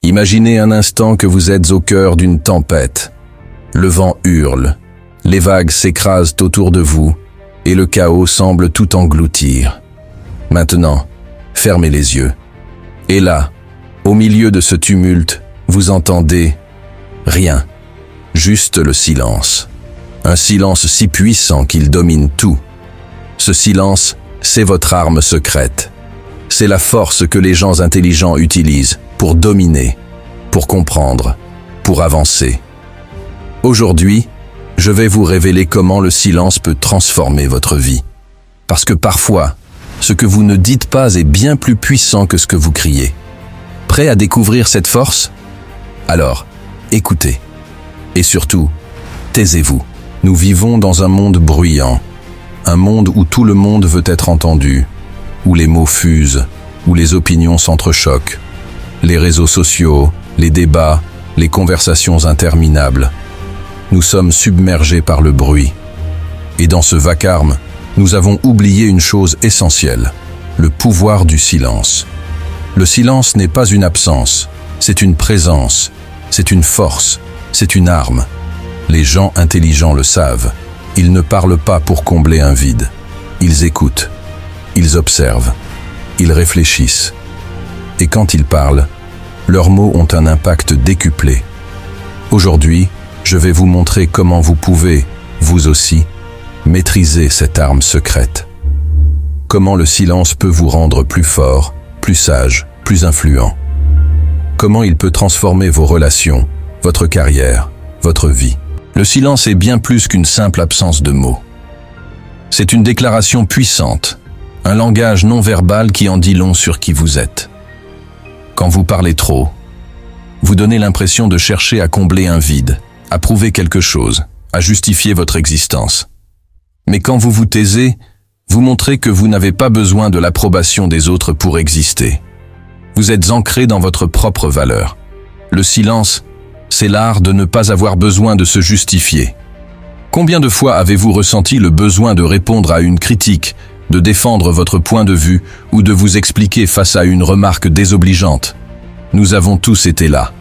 Imaginez un instant que vous êtes au cœur d'une tempête. Le vent hurle, les vagues s'écrasent autour de vous et le chaos semble tout engloutir. Maintenant, fermez les yeux. Et là, au milieu de ce tumulte, vous entendez rien, juste le silence. Un silence si puissant qu'il domine tout. Ce silence, c'est votre arme secrète. C'est la force que les gens intelligents utilisent pour dominer, pour comprendre, pour avancer. Aujourd'hui, je vais vous révéler comment le silence peut transformer votre vie. Parce que parfois, ce que vous ne dites pas est bien plus puissant que ce que vous criez. Prêt à découvrir cette force? Alors, écoutez. Et surtout, taisez-vous. Nous vivons dans un monde bruyant. Un monde où tout le monde veut être entendu, où les mots fusent, où les opinions s'entrechoquent. Les réseaux sociaux, les débats, les conversations interminables. Nous sommes submergés par le bruit. Et dans ce vacarme, nous avons oublié une chose essentielle, le pouvoir du silence. Le silence n'est pas une absence, c'est une présence, c'est une force, c'est une arme. Les gens intelligents le savent. Ils ne parlent pas pour combler un vide. Ils écoutent, ils observent, ils réfléchissent. Et quand ils parlent, leurs mots ont un impact décuplé. Aujourd'hui, je vais vous montrer comment vous pouvez, vous aussi, maîtriser cette arme secrète. Comment le silence peut vous rendre plus fort, plus sage, plus influent. Comment il peut transformer vos relations, votre carrière, votre vie. Le silence est bien plus qu'une simple absence de mots. C'est une déclaration puissante, un langage non verbal qui en dit long sur qui vous êtes. Quand vous parlez trop, vous donnez l'impression de chercher à combler un vide, à prouver quelque chose, à justifier votre existence. Mais quand vous vous taisez, vous montrez que vous n'avez pas besoin de l'approbation des autres pour exister. Vous êtes ancré dans votre propre valeur. Le silence, c'est l'art de ne pas avoir besoin de se justifier. Combien de fois avez-vous ressenti le besoin de répondre à une critique, de défendre votre point de vue ou de vous expliquer face à une remarque désobligeante? Nous avons tous été là.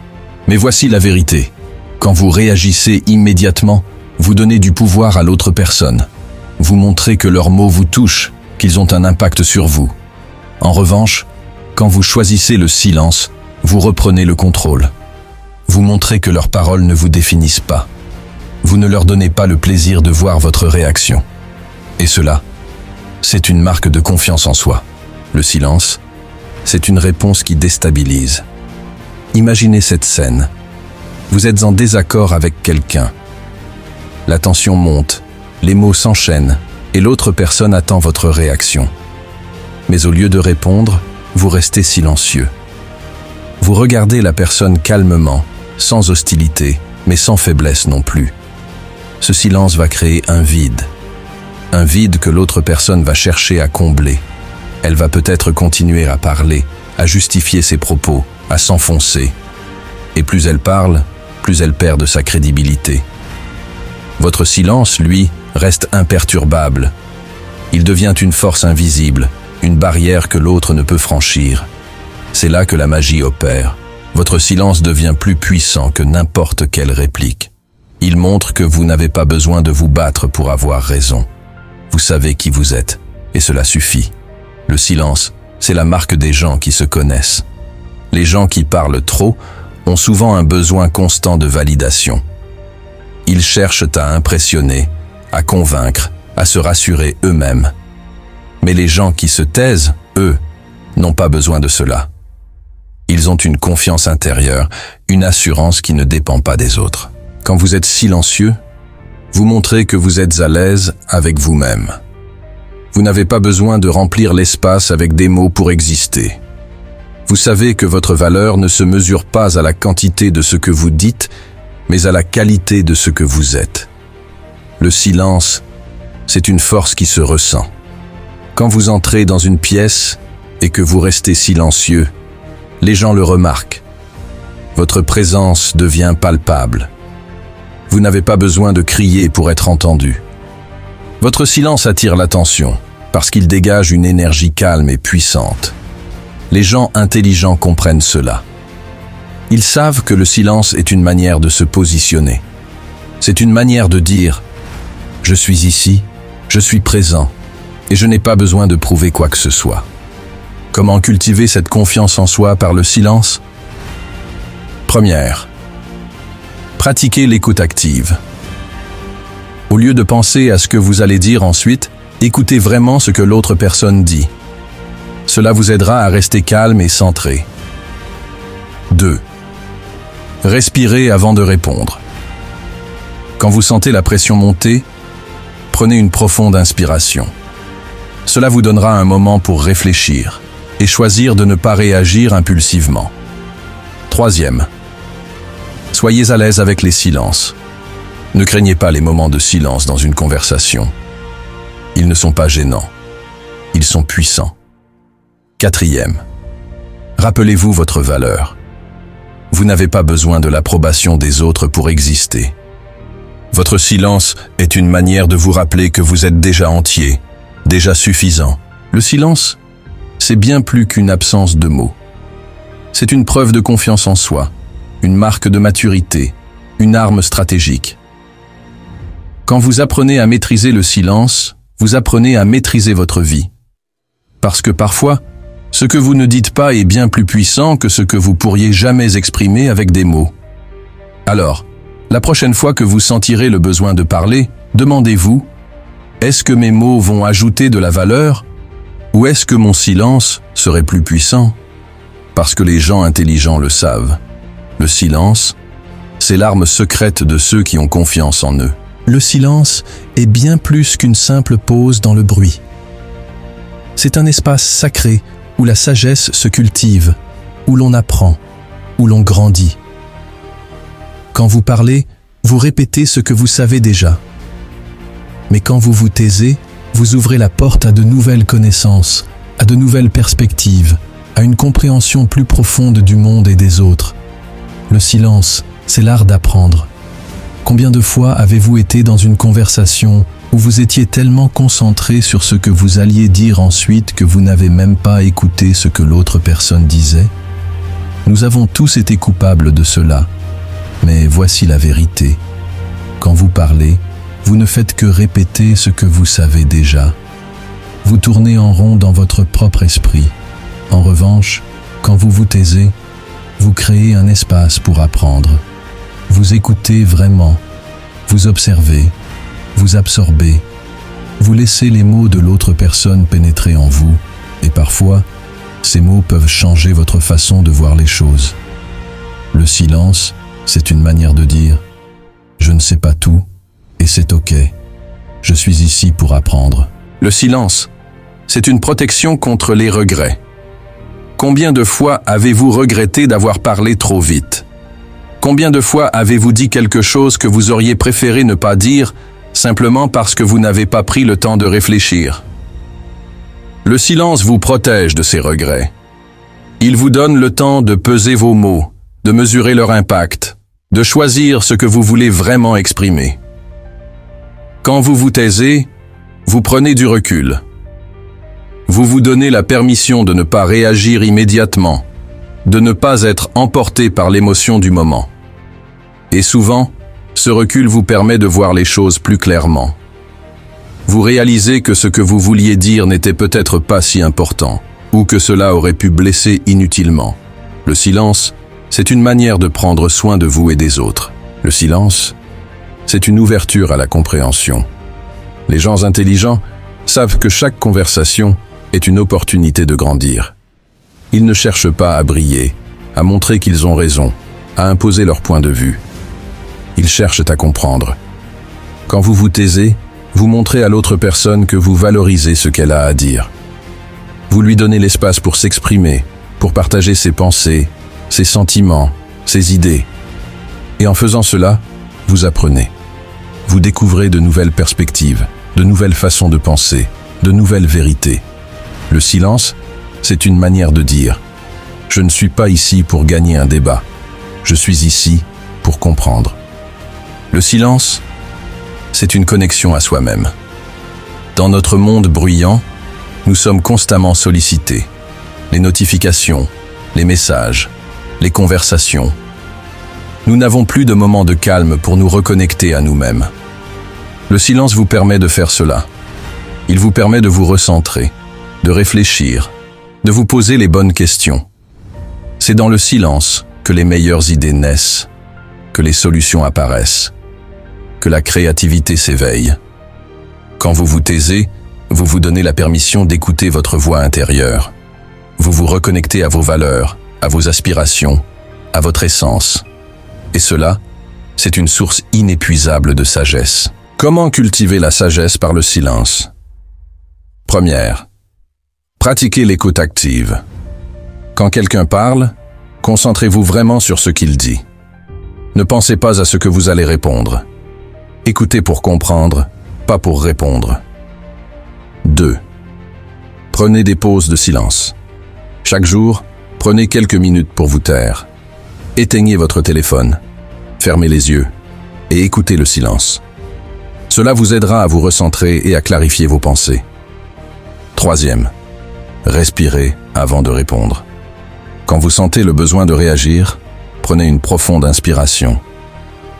Mais voici la vérité. Quand vous réagissez immédiatement, vous donnez du pouvoir à l'autre personne. Vous montrez que leurs mots vous touchent, qu'ils ont un impact sur vous. En revanche, quand vous choisissez le silence, vous reprenez le contrôle. Vous montrez que leurs paroles ne vous définissent pas. Vous ne leur donnez pas le plaisir de voir votre réaction. Et cela, c'est une marque de confiance en soi. Le silence, c'est une réponse qui déstabilise. Imaginez cette scène. Vous êtes en désaccord avec quelqu'un. La tension monte, les mots s'enchaînent et l'autre personne attend votre réaction. Mais au lieu de répondre, vous restez silencieux. Vous regardez la personne calmement, sans hostilité, mais sans faiblesse non plus. Ce silence va créer un vide que l'autre personne va chercher à combler. Elle va peut-être continuer à parler, à justifier ses propos, à s'enfoncer. Et plus elle parle, plus elle perd de sa crédibilité. Votre silence, lui, reste imperturbable. Il devient une force invisible, une barrière que l'autre ne peut franchir. C'est là que la magie opère. Votre silence devient plus puissant que n'importe quelle réplique. Il montre que vous n'avez pas besoin de vous battre pour avoir raison. Vous savez qui vous êtes, et cela suffit. Le silence, c'est la marque des gens qui se connaissent. Les gens qui parlent trop ont souvent un besoin constant de validation. Ils cherchent à impressionner, à convaincre, à se rassurer eux-mêmes. Mais les gens qui se taisent, eux, n'ont pas besoin de cela. Ils ont une confiance intérieure, une assurance qui ne dépend pas des autres. Quand vous êtes silencieux, vous montrez que vous êtes à l'aise avec vous-même. Vous n'avez pas besoin de remplir l'espace avec des mots pour exister. Vous savez que votre valeur ne se mesure pas à la quantité de ce que vous dites, mais à la qualité de ce que vous êtes. Le silence, c'est une force qui se ressent. Quand vous entrez dans une pièce et que vous restez silencieux, les gens le remarquent. Votre présence devient palpable. Vous n'avez pas besoin de crier pour être entendu. Votre silence attire l'attention parce qu'il dégage une énergie calme et puissante. Les gens intelligents comprennent cela. Ils savent que le silence est une manière de se positionner. C'est une manière de dire « Je suis ici, je suis présent, et je n'ai pas besoin de prouver quoi que ce soit ». Comment cultiver cette confiance en soi par le silence? Première, pratiquez l'écoute active. Au lieu de penser à ce que vous allez dire ensuite, écoutez vraiment ce que l'autre personne dit. Cela vous aidera à rester calme et centré. 2. Respirez avant de répondre. Quand vous sentez la pression monter, prenez une profonde inspiration. Cela vous donnera un moment pour réfléchir et choisir de ne pas réagir impulsivement. 3e, soyez à l'aise avec les silences. Ne craignez pas les moments de silence dans une conversation. Ils ne sont pas gênants. Ils sont puissants. 4e, rappelez-vous votre valeur. Vous n'avez pas besoin de l'approbation des autres pour exister. Votre silence est une manière de vous rappeler que vous êtes déjà entier, déjà suffisant. Le silence, c'est bien plus qu'une absence de mots. C'est une preuve de confiance en soi, une marque de maturité, une arme stratégique. Quand vous apprenez à maîtriser le silence, vous apprenez à maîtriser votre vie. Parce que parfois, ce que vous ne dites pas est bien plus puissant que ce que vous pourriez jamais exprimer avec des mots. Alors, la prochaine fois que vous sentirez le besoin de parler, demandez-vous, est-ce que mes mots vont ajouter de la valeur ou est-ce que mon silence serait plus puissant? Parce que les gens intelligents le savent. Le silence, c'est l'arme secrète de ceux qui ont confiance en eux. Le silence est bien plus qu'une simple pause dans le bruit. C'est un espace sacré où la sagesse se cultive, où l'on apprend, où l'on grandit. Quand vous parlez, vous répétez ce que vous savez déjà. Mais quand vous vous taisez, vous ouvrez la porte à de nouvelles connaissances, à de nouvelles perspectives, à une compréhension plus profonde du monde et des autres. Le silence, c'est l'art d'apprendre. Combien de fois avez-vous été dans une conversation où vous étiez tellement concentré sur ce que vous alliez dire ensuite que vous n'avez même pas écouté ce que l'autre personne disait? Nous avons tous été coupables de cela. Mais voici la vérité. Quand vous parlez, vous ne faites que répéter ce que vous savez déjà. Vous tournez en rond dans votre propre esprit. En revanche, quand vous vous taisez, vous créez un espace pour apprendre. Vous écoutez vraiment, vous observez, vous absorbez, vous laissez les mots de l'autre personne pénétrer en vous, et parfois, ces mots peuvent changer votre façon de voir les choses. Le silence, c'est une manière de dire « Je ne sais pas tout, et c'est ok. Je suis ici pour apprendre. » Le silence, c'est une protection contre les regrets. Combien de fois avez-vous regretté d'avoir parlé trop vite? Combien de fois avez-vous dit quelque chose que vous auriez préféré ne pas dire, simplement parce que vous n'avez pas pris le temps de réfléchir? Le silence vous protège de ces regrets. Il vous donne le temps de peser vos mots, de mesurer leur impact, de choisir ce que vous voulez vraiment exprimer. Quand vous vous taisez, vous prenez du recul. Vous vous donnez la permission de ne pas réagir immédiatement, de ne pas être emporté par l'émotion du moment. Et souvent, ce recul vous permet de voir les choses plus clairement. Vous réalisez que ce que vous vouliez dire n'était peut-être pas si important, ou que cela aurait pu blesser inutilement. Le silence, c'est une manière de prendre soin de vous et des autres. Le silence, c'est une ouverture à la compréhension. Les gens intelligents savent que chaque conversation est une opportunité de grandir. Ils ne cherchent pas à briller, à montrer qu'ils ont raison, à imposer leur point de vue. Ils cherchent à comprendre. Quand vous vous taisez, vous montrez à l'autre personne que vous valorisez ce qu'elle a à dire. Vous lui donnez l'espace pour s'exprimer, pour partager ses pensées, ses sentiments, ses idées. Et en faisant cela, vous apprenez. Vous découvrez de nouvelles perspectives, de nouvelles façons de penser, de nouvelles vérités. Le silence, c'est une manière de dire « Je ne suis pas ici pour gagner un débat. Je suis ici pour comprendre. » Le silence, c'est une connexion à soi-même. Dans notre monde bruyant, nous sommes constamment sollicités. Les notifications, les messages, les conversations. Nous n'avons plus de moments de calme pour nous reconnecter à nous-mêmes. Le silence vous permet de faire cela. Il vous permet de vous recentrer, de réfléchir, de vous poser les bonnes questions. C'est dans le silence que les meilleures idées naissent, que les solutions apparaissent, que la créativité s'éveille. Quand vous vous taisez, vous vous donnez la permission d'écouter votre voix intérieure. Vous vous reconnectez à vos valeurs, à vos aspirations, à votre essence. Et cela, c'est une source inépuisable de sagesse. Comment cultiver la sagesse par le silence? Première, pratiquez l'écoute active. Quand quelqu'un parle, concentrez-vous vraiment sur ce qu'il dit. Ne pensez pas à ce que vous allez répondre. Écoutez pour comprendre, pas pour répondre. 2. Prenez des pauses de silence. Chaque jour, prenez quelques minutes pour vous taire. Éteignez votre téléphone, fermez les yeux et écoutez le silence. Cela vous aidera à vous recentrer et à clarifier vos pensées. 3. Respirez avant de répondre. Quand vous sentez le besoin de réagir, prenez une profonde inspiration.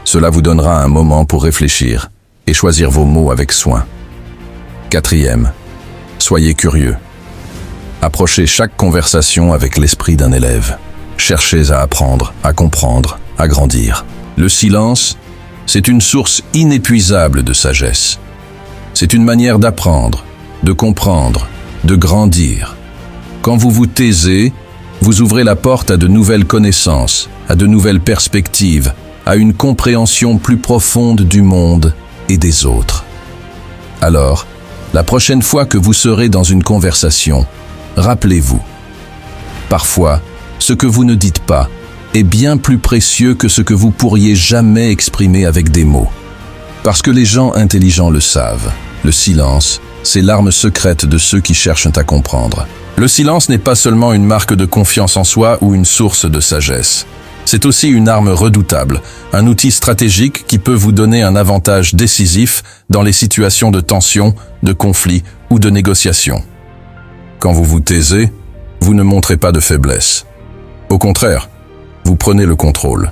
Cela vous donnera un moment pour réfléchir et choisir vos mots avec soin. 4. Soyez curieux. Approchez chaque conversation avec l'esprit d'un élève. Cherchez à apprendre, à comprendre, à grandir. Le silence, c'est une source inépuisable de sagesse. C'est une manière d'apprendre, de comprendre, de grandir. Quand vous vous taisez, vous ouvrez la porte à de nouvelles connaissances, à de nouvelles perspectives, à une compréhension plus profonde du monde et des autres. Alors, la prochaine fois que vous serez dans une conversation, rappelez-vous. Parfois, ce que vous ne dites pas est bien plus précieux que ce que vous pourriez jamais exprimer avec des mots. Parce que les gens intelligents le savent, le silence, c'est l'arme secrète de ceux qui cherchent à comprendre. Le silence n'est pas seulement une marque de confiance en soi ou une source de sagesse. C'est aussi une arme redoutable, un outil stratégique qui peut vous donner un avantage décisif dans les situations de tension, de conflit ou de négociation. Quand vous vous taisez, vous ne montrez pas de faiblesse. Au contraire, vous prenez le contrôle.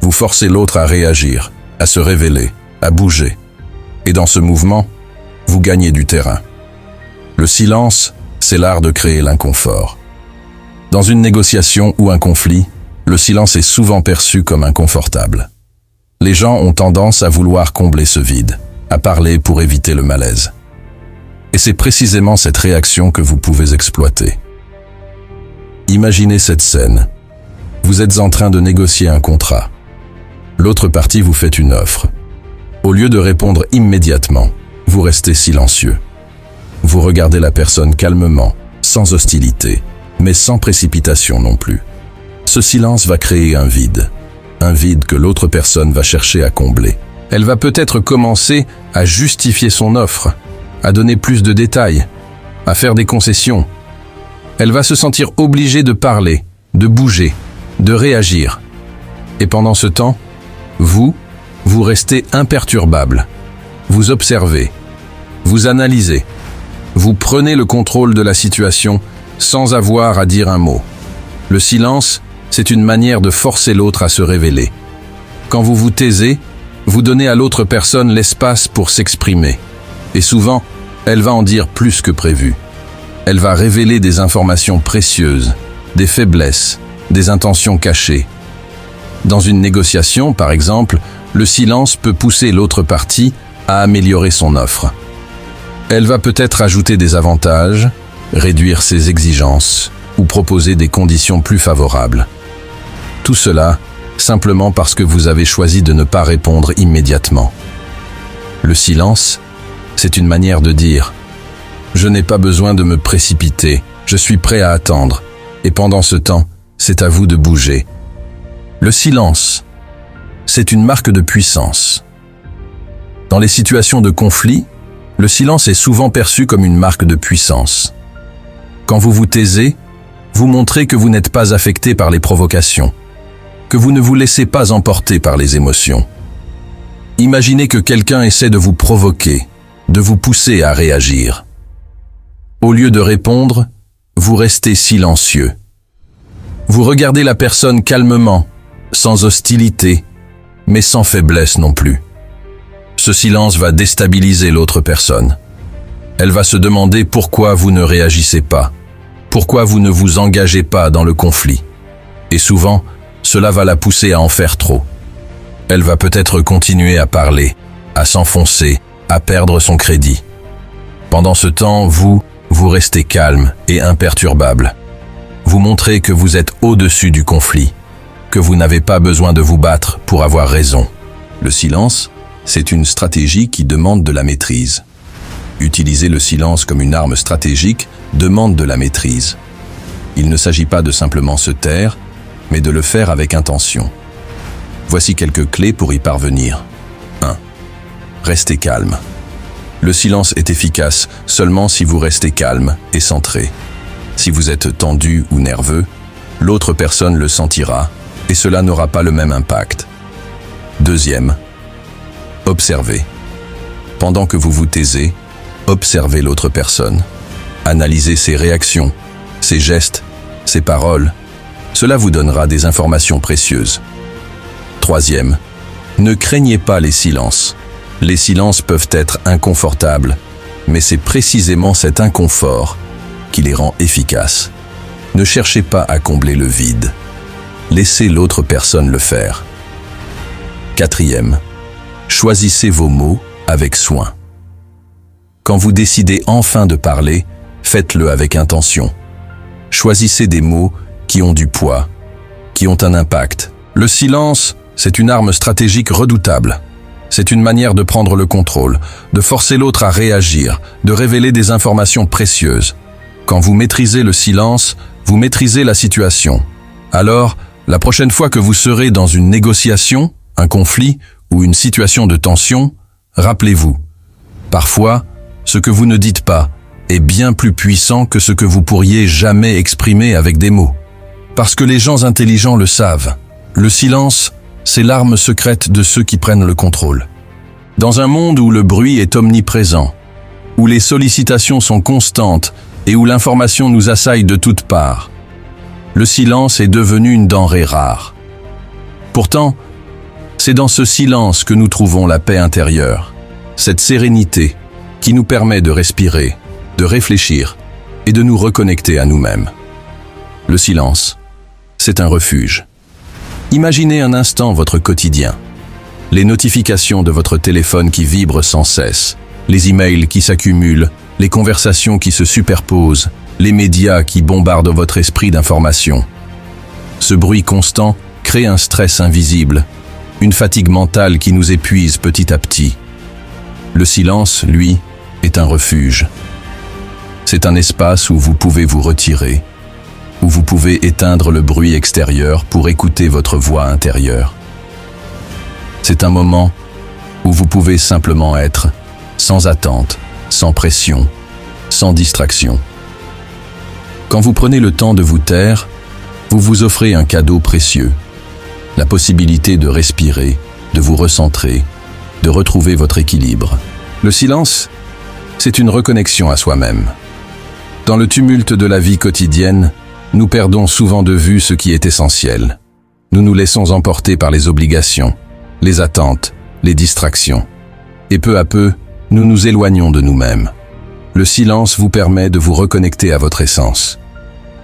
Vous forcez l'autre à réagir, à se révéler, à bouger. Et dans ce mouvement, vous gagnez du terrain. Le silence, c'est l'art de créer l'inconfort. Dans une négociation ou un conflit, le silence est souvent perçu comme inconfortable. Les gens ont tendance à vouloir combler ce vide, à parler pour éviter le malaise. Et c'est précisément cette réaction que vous pouvez exploiter. Imaginez cette scène. Vous êtes en train de négocier un contrat. L'autre partie vous fait une offre. Au lieu de répondre immédiatement, vous restez silencieux. Vous regardez la personne calmement, sans hostilité, mais sans précipitation non plus. Ce silence va créer un vide que l'autre personne va chercher à combler. Elle va peut-être commencer à justifier son offre, à donner plus de détails, à faire des concessions. Elle va se sentir obligée de parler, de bouger, de réagir. Et pendant ce temps, vous restez imperturbable. Vous observez, vous analysez, vous prenez le contrôle de la situation sans avoir à dire un mot. Le silence, c'est une manière de forcer l'autre à se révéler. Quand vous vous taisez, vous donnez à l'autre personne l'espace pour s'exprimer. Et souvent, elle va en dire plus que prévu. Elle va révéler des informations précieuses, des faiblesses, des intentions cachées. Dans une négociation, par exemple, le silence peut pousser l'autre partie à améliorer son offre. Elle va peut-être ajouter des avantages, réduire ses exigences ou proposer des conditions plus favorables. Tout cela, simplement parce que vous avez choisi de ne pas répondre immédiatement. Le silence, c'est une manière de dire « Je n'ai pas besoin de me précipiter, je suis prêt à attendre, et pendant ce temps, c'est à vous de bouger. » Le silence, c'est une marque de puissance. Dans les situations de conflit, le silence est souvent perçu comme une marque de puissance. Quand vous vous taisez, vous montrez que vous n'êtes pas affecté par les provocations, que vous ne vous laissez pas emporter par les émotions. Imaginez que quelqu'un essaie de vous provoquer, de vous pousser à réagir. Au lieu de répondre, vous restez silencieux. Vous regardez la personne calmement, sans hostilité, mais sans faiblesse non plus. Ce silence va déstabiliser l'autre personne. Elle va se demander pourquoi vous ne réagissez pas, pourquoi vous ne vous engagez pas dans le conflit. Et souvent, cela va la pousser à en faire trop. Elle va peut-être continuer à parler, à s'enfoncer, à perdre son crédit. Pendant ce temps, vous restez calme et imperturbable. Vous montrez que vous êtes au-dessus du conflit, que vous n'avez pas besoin de vous battre pour avoir raison. Le silence, c'est une stratégie qui demande de la maîtrise. Utiliser le silence comme une arme stratégique demande de la maîtrise. Il ne s'agit pas de simplement se taire, mais de le faire avec intention. Voici quelques clés pour y parvenir. 1. Restez calme. Le silence est efficace seulement si vous restez calme et centré. Si vous êtes tendu ou nerveux, l'autre personne le sentira et cela n'aura pas le même impact. 2. Observez. Pendant que vous vous taisez, observez l'autre personne. Analysez ses réactions, ses gestes, ses paroles. Cela vous donnera des informations précieuses. 3. Ne craignez pas les silences. Les silences peuvent être inconfortables, mais c'est précisément cet inconfort qui les rend efficaces. Ne cherchez pas à combler le vide. Laissez l'autre personne le faire. 4. Choisissez vos mots avec soin. Quand vous décidez enfin de parler, faites-le avec intention. Choisissez des mots qui ont du poids, qui ont un impact. Le silence, c'est une arme stratégique redoutable. C'est une manière de prendre le contrôle, de forcer l'autre à réagir, de révéler des informations précieuses. Quand vous maîtrisez le silence, vous maîtrisez la situation. Alors, la prochaine fois que vous serez dans une négociation, un conflit ou une situation de tension, rappelez-vous, parfois, ce que vous ne dites pas est bien plus puissant que ce que vous pourriez jamais exprimer avec des mots. Parce que les gens intelligents le savent. Le silence, c'est l'arme secrète de ceux qui prennent le contrôle. Dans un monde où le bruit est omniprésent, où les sollicitations sont constantes et où l'information nous assaille de toutes parts, le silence est devenu une denrée rare. Pourtant, c'est dans ce silence que nous trouvons la paix intérieure, cette sérénité qui nous permet de respirer, de réfléchir et de nous reconnecter à nous-mêmes. Le silence, c'est un refuge. Imaginez un instant votre quotidien. Les notifications de votre téléphone qui vibrent sans cesse, les emails qui s'accumulent, les conversations qui se superposent, les médias qui bombardent votre esprit d'informations. Ce bruit constant crée un stress invisible, une fatigue mentale qui nous épuise petit à petit. Le silence, lui, est un refuge. C'est un espace où vous pouvez vous retirer, où vous pouvez éteindre le bruit extérieur pour écouter votre voix intérieure. C'est un moment où vous pouvez simplement être, sans attente, sans pression, sans distraction. Quand vous prenez le temps de vous taire, vous vous offrez un cadeau précieux, la possibilité de respirer, de vous recentrer, de retrouver votre équilibre. Le silence, c'est une reconnexion à soi-même. Dans le tumulte de la vie quotidienne, nous perdons souvent de vue ce qui est essentiel. Nous nous laissons emporter par les obligations, les attentes, les distractions. Et peu à peu, nous nous éloignons de nous-mêmes. Le silence vous permet de vous reconnecter à votre essence.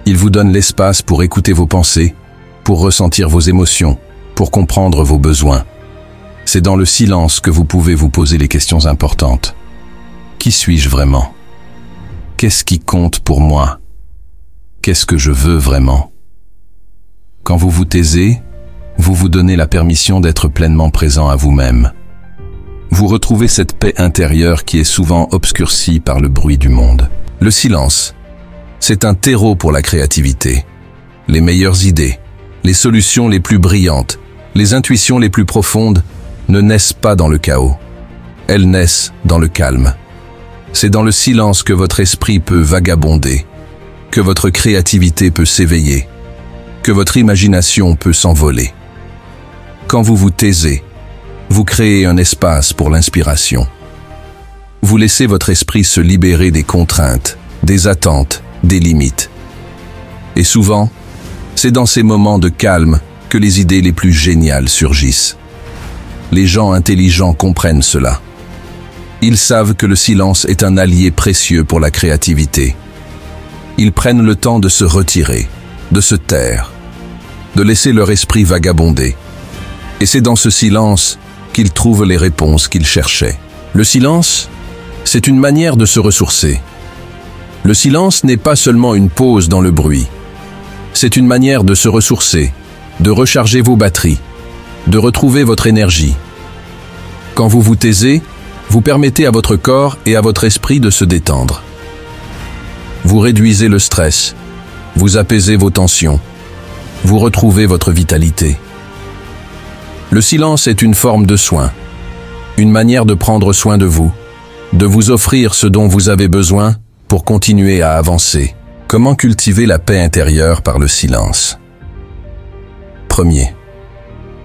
Il vous donne l'espace pour écouter vos pensées, pour ressentir vos émotions, pour comprendre vos besoins. C'est dans le silence que vous pouvez vous poser les questions importantes. Qui suis-je vraiment? Qu'est-ce qui compte pour moi? Qu'est-ce que je veux vraiment? Quand vous vous taisez, vous vous donnez la permission d'être pleinement présent à vous-même. Vous retrouvez cette paix intérieure qui est souvent obscurcie par le bruit du monde. Le silence, c'est un terreau pour la créativité. Les meilleures idées, les solutions les plus brillantes, les intuitions les plus profondes ne naissent pas dans le chaos. Elles naissent dans le calme. C'est dans le silence que votre esprit peut vagabonder, que votre créativité peut s'éveiller, que votre imagination peut s'envoler. Quand vous vous taisez, vous créez un espace pour l'inspiration. Vous laissez votre esprit se libérer des contraintes, des attentes, des limites. Et souvent, C'est dans ces moments de calme que les idées les plus géniales surgissent. Les gens intelligents comprennent cela. Ils savent que le silence est un allié précieux pour la créativité. Ils prennent le temps de se retirer, de se taire, de laisser leur esprit vagabonder. Et c'est dans ce silence qu'ils trouvent les réponses qu'ils cherchaient. Le silence, c'est une manière de se ressourcer. Le silence n'est pas seulement une pause dans le bruit. C'est une manière de se ressourcer, de recharger vos batteries, de retrouver votre énergie. Quand vous vous taisez, vous permettez à votre corps et à votre esprit de se détendre. Vous réduisez le stress, vous apaisez vos tensions, vous retrouvez votre vitalité. Le silence est une forme de soin, une manière de prendre soin de vous offrir ce dont vous avez besoin pour continuer à avancer. Comment cultiver la paix intérieure par le silence? Premier,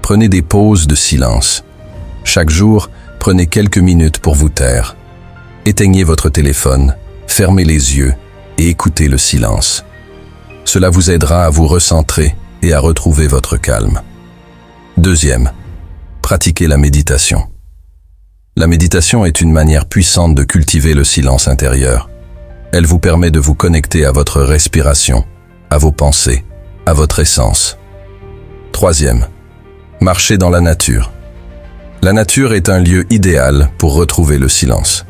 prenez des pauses de silence. Chaque jour, prenez quelques minutes pour vous taire. Éteignez votre téléphone, fermez les yeux et écoutez le silence. Cela vous aidera à vous recentrer et à retrouver votre calme. Deuxième, pratiquez la méditation. La méditation est une manière puissante de cultiver le silence intérieur. Elle vous permet de vous connecter à votre respiration, à vos pensées, à votre essence. Troisième, marchez dans la nature. La nature est un lieu idéal pour retrouver le silence.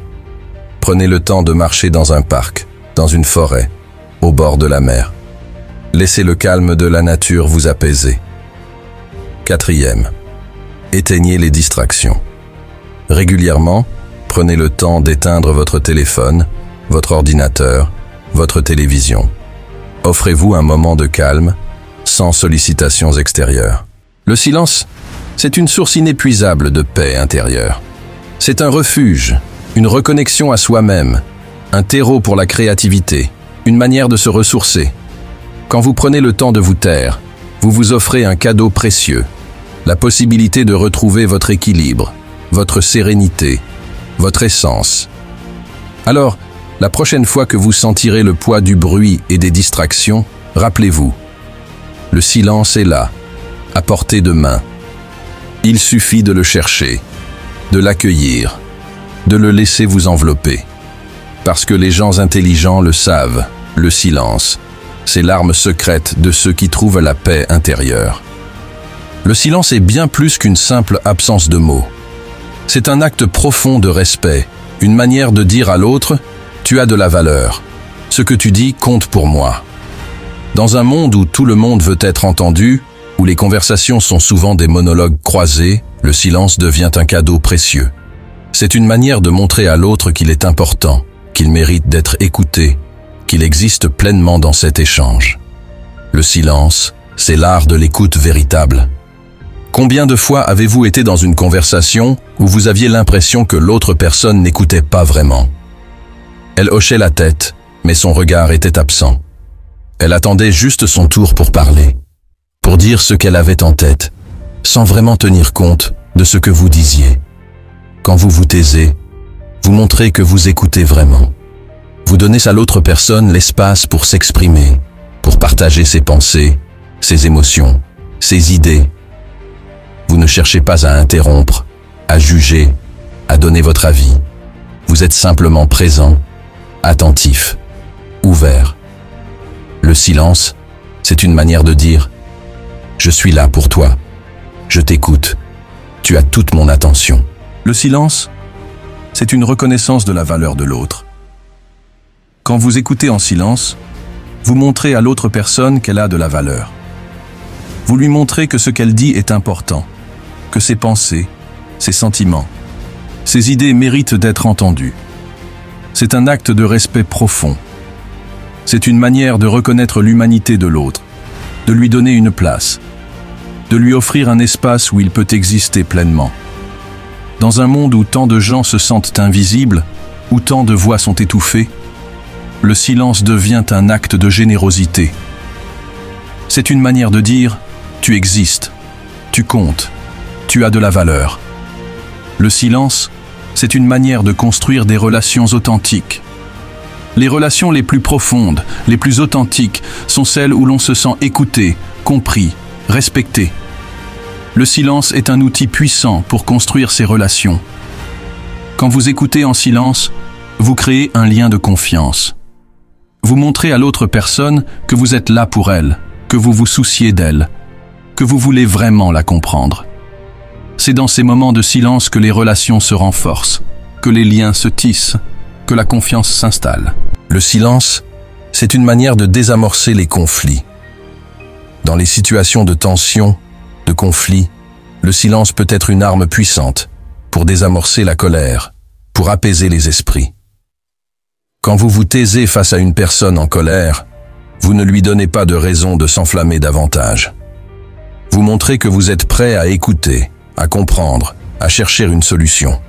Prenez le temps de marcher dans un parc, dans une forêt, au bord de la mer. Laissez le calme de la nature vous apaiser. Quatrième, éteignez les distractions. Régulièrement, prenez le temps d'éteindre votre téléphone, votre ordinateur, votre télévision. Offrez-vous un moment de calme, sans sollicitations extérieures. Le silence, c'est une source inépuisable de paix intérieure. C'est un refuge, une reconnexion à soi-même, un terreau pour la créativité, une manière de se ressourcer. Quand vous prenez le temps de vous taire, vous vous offrez un cadeau précieux, la possibilité de retrouver votre équilibre, votre sérénité, votre essence. Alors, la prochaine fois que vous sentirez le poids du bruit et des distractions, rappelez-vous, le silence est là, à portée de main. Il suffit de le chercher, de l'accueillir, de le laisser vous envelopper. Parce que les gens intelligents le savent, le silence, c'est l'arme secrète de ceux qui trouvent la paix intérieure. Le silence est bien plus qu'une simple absence de mots. C'est un acte profond de respect, une manière de dire à l'autre « tu as de la valeur, ce que tu dis compte pour moi ». Dans un monde où tout le monde veut être entendu, où les conversations sont souvent des monologues croisés, le silence devient un cadeau précieux. C'est une manière de montrer à l'autre qu'il est important, qu'il mérite d'être écouté, qu'il existe pleinement dans cet échange. Le silence, c'est l'art de l'écoute véritable. Combien de fois avez-vous été dans une conversation où vous aviez l'impression que l'autre personne n'écoutait pas vraiment? Elle hochait la tête, mais son regard était absent. Elle attendait juste son tour pour parler, pour dire ce qu'elle avait en tête, sans vraiment tenir compte de ce que vous disiez. Quand vous vous taisez, vous montrez que vous écoutez vraiment. Vous donnez à l'autre personne l'espace pour s'exprimer, pour partager ses pensées, ses émotions, ses idées. Vous ne cherchez pas à interrompre, à juger, à donner votre avis. Vous êtes simplement présent, attentif, ouvert. Le silence, c'est une manière de dire « Je suis là pour toi, je t'écoute, tu as toute mon attention ». Le silence, c'est une reconnaissance de la valeur de l'autre. Quand vous écoutez en silence, vous montrez à l'autre personne qu'elle a de la valeur. Vous lui montrez que ce qu'elle dit est important, que ses pensées, ses sentiments, ses idées méritent d'être entendues. C'est un acte de respect profond. C'est une manière de reconnaître l'humanité de l'autre, de lui donner une place, de lui offrir un espace où il peut exister pleinement. Dans un monde où tant de gens se sentent invisibles, où tant de voix sont étouffées, le silence devient un acte de générosité. C'est une manière de dire « tu existes, tu comptes, tu as de la valeur ». Le silence, c'est une manière de construire des relations authentiques. Les relations les plus profondes, les plus authentiques, sont celles où l'on se sent écouté, compris, respecté. Le silence est un outil puissant pour construire ces relations. Quand vous écoutez en silence, vous créez un lien de confiance. Vous montrez à l'autre personne que vous êtes là pour elle, que vous vous souciez d'elle, que vous voulez vraiment la comprendre. C'est dans ces moments de silence que les relations se renforcent, que les liens se tissent, que la confiance s'installe. Le silence, c'est une manière de désamorcer les conflits. Dans les situations de tension, de conflit, le silence peut être une arme puissante pour désamorcer la colère, pour apaiser les esprits. Quand vous vous taisez face à une personne en colère, vous ne lui donnez pas de raison de s'enflammer davantage. Vous montrez que vous êtes prêt à écouter, à comprendre, à chercher une solution.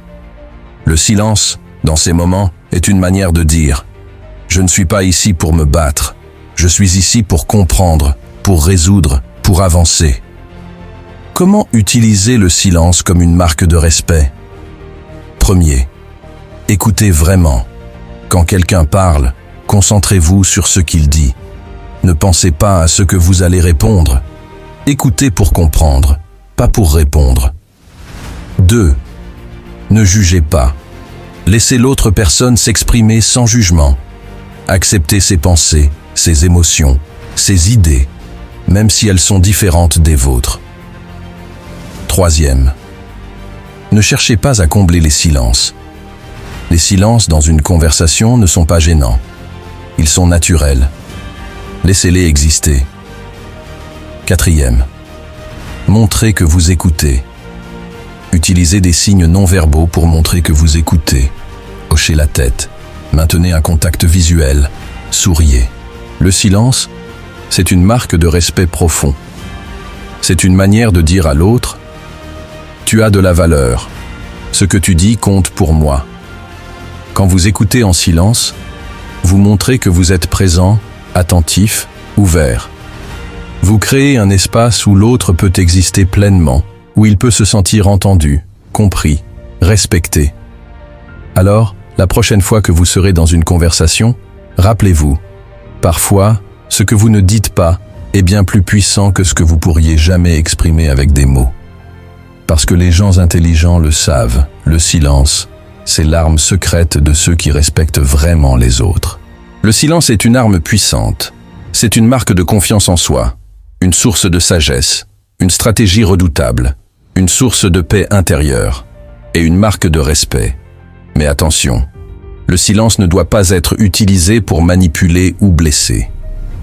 Le silence, dans ces moments, est une manière de dire « Je ne suis pas ici pour me battre, je suis ici pour comprendre, pour résoudre, pour avancer ». Comment utiliser le silence comme une marque de respect? Premier, écoutez vraiment. Quand quelqu'un parle, concentrez-vous sur ce qu'il dit. Ne pensez pas à ce que vous allez répondre. Écoutez pour comprendre, pas pour répondre. 2. Ne jugez pas. Laissez l'autre personne s'exprimer sans jugement. Acceptez ses pensées, ses émotions, ses idées, même si elles sont différentes des vôtres. 3. Ne cherchez pas à combler les silences. Les silences dans une conversation ne sont pas gênants. Ils sont naturels. Laissez-les exister. 4. Montrez que vous écoutez. Utilisez des signes non-verbaux pour montrer que vous écoutez. Hochez la tête. Maintenez un contact visuel. Souriez. Le silence, c'est une marque de respect profond. C'est une manière de dire à l'autre « Tu as de la valeur. Ce que tu dis compte pour moi. » Quand vous écoutez en silence, vous montrez que vous êtes présent, attentif, ouvert. Vous créez un espace où l'autre peut exister pleinement, où il peut se sentir entendu, compris, respecté. Alors, la prochaine fois que vous serez dans une conversation, rappelez-vous, parfois, ce que vous ne dites pas est bien plus puissant que ce que vous pourriez jamais exprimer avec des mots. Parce que les gens intelligents le savent, le silence, c'est l'arme secrète de ceux qui respectent vraiment les autres. Le silence est une arme puissante. C'est une marque de confiance en soi, une source de sagesse, une stratégie redoutable, une source de paix intérieure et une marque de respect. Mais attention, le silence ne doit pas être utilisé pour manipuler ou blesser.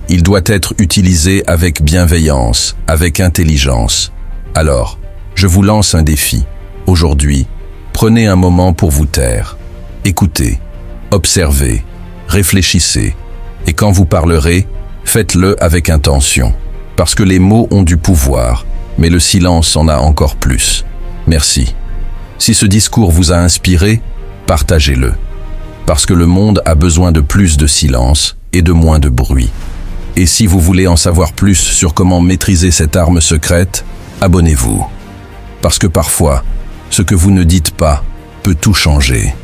Il doit être utilisé avec bienveillance, avec intelligence. Alors, je vous lance un défi. Aujourd'hui, prenez un moment pour vous taire. Écoutez, observez, réfléchissez. Et quand vous parlerez, faites-le avec intention. Parce que les mots ont du pouvoir, mais le silence en a encore plus. Merci. Si ce discours vous a inspiré, partagez-le. Parce que le monde a besoin de plus de silence et de moins de bruit. Et si vous voulez en savoir plus sur comment maîtriser cette arme secrète, abonnez-vous. Parce que parfois, ce que vous ne dites pas peut tout changer.